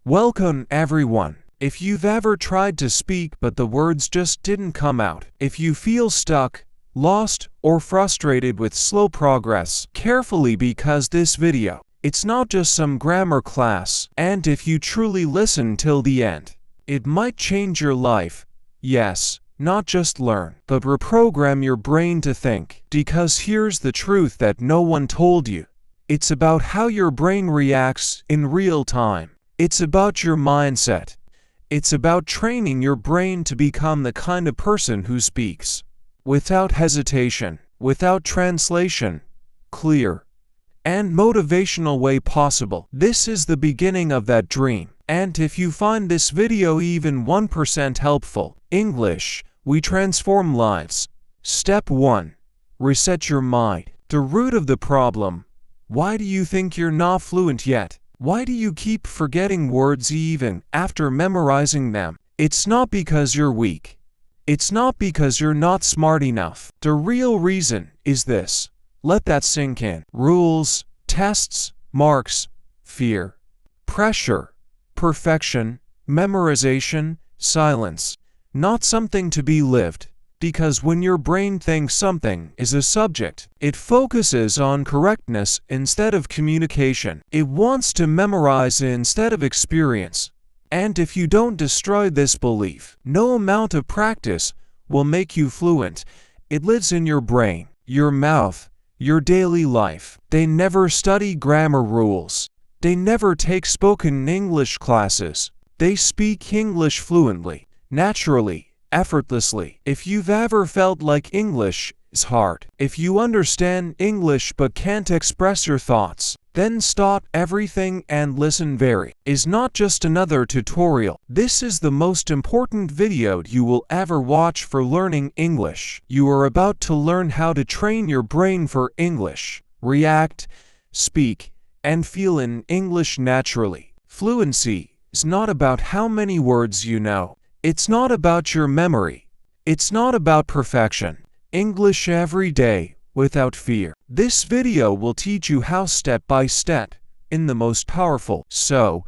Welcome everyone. If you've ever tried to speak but the words just didn't come out, if you feel stuck, lost, or frustrated with slow progress, carefully because this video, it's not just some grammar class, and if you truly listen till the end, it might change your life. Yes, not just learn, but reprogram your brain to think. Because here's the truth that no one told you. It's about how your brain reacts in real time. It's about your mindset. It's about training your brain to become the kind of person who speaks without hesitation, without translation, clear, and motivational way possible. This is the beginning of that dream. And if you find this video even 1% helpful, English, we transform lives. Step 1. Reset your mind. The root of the problem. Why do you think you're not fluent yet? Why do you keep forgetting words even after memorizing them? It's not because you're weak. It's not because you're not smart enough. The real reason is this. Let that sink in. Rules, tests, marks, fear, pressure, perfection, memorization, silence. Not something to be lived. Because when your brain thinks something is a subject, it focuses on correctness instead of communication. It wants to memorize instead of experience. And if you don't destroy this belief, no amount of practice will make you fluent. It lives in your brain, your mouth, your daily life. They never study grammar rules. They never take spoken English classes. They speak English fluently, naturally, effortlessly. If you've ever felt like English is hard, if you understand English but can't express your thoughts, then stop everything and listen. Very is not just another tutorial. This is the most important video you will ever watch for learning English. You are about to learn how to train your brain for English, react, speak, and feel in English naturally. Fluency is not about how many words you know. It's not about your memory. It's not about perfection. English every day, without fear. This video will teach you how step by step, in the most powerful. So,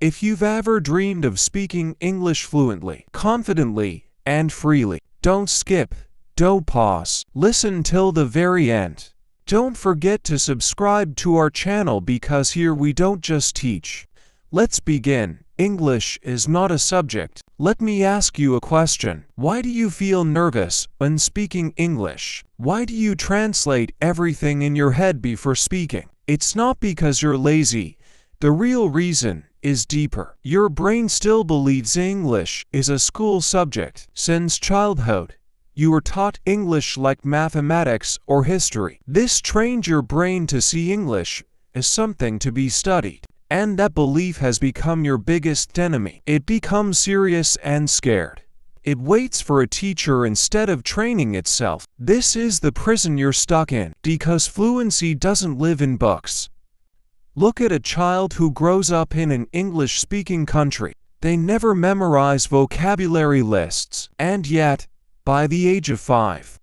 if you've ever dreamed of speaking English fluently, confidently, and freely, don't skip, don't pause. Listen till the very end. Don't forget to subscribe to our channel because here we don't just teach. Let's begin. English is not a subject. Let me ask you a question. Why do you feel nervous when speaking English? Why do you translate everything in your head before speaking? It's not because you're lazy. The real reason is deeper. Your brain still believes English is a school subject. Since childhood, you were taught English like mathematics or history. This trained your brain to see English as something to be studied. And that belief has become your biggest enemy. It becomes serious and scared. It waits for a teacher instead of training itself. This is the prison you're stuck in, because fluency doesn't live in books. Look at a child who grows up in an English-speaking country. They never memorize vocabulary lists. And yet, by the age of 5,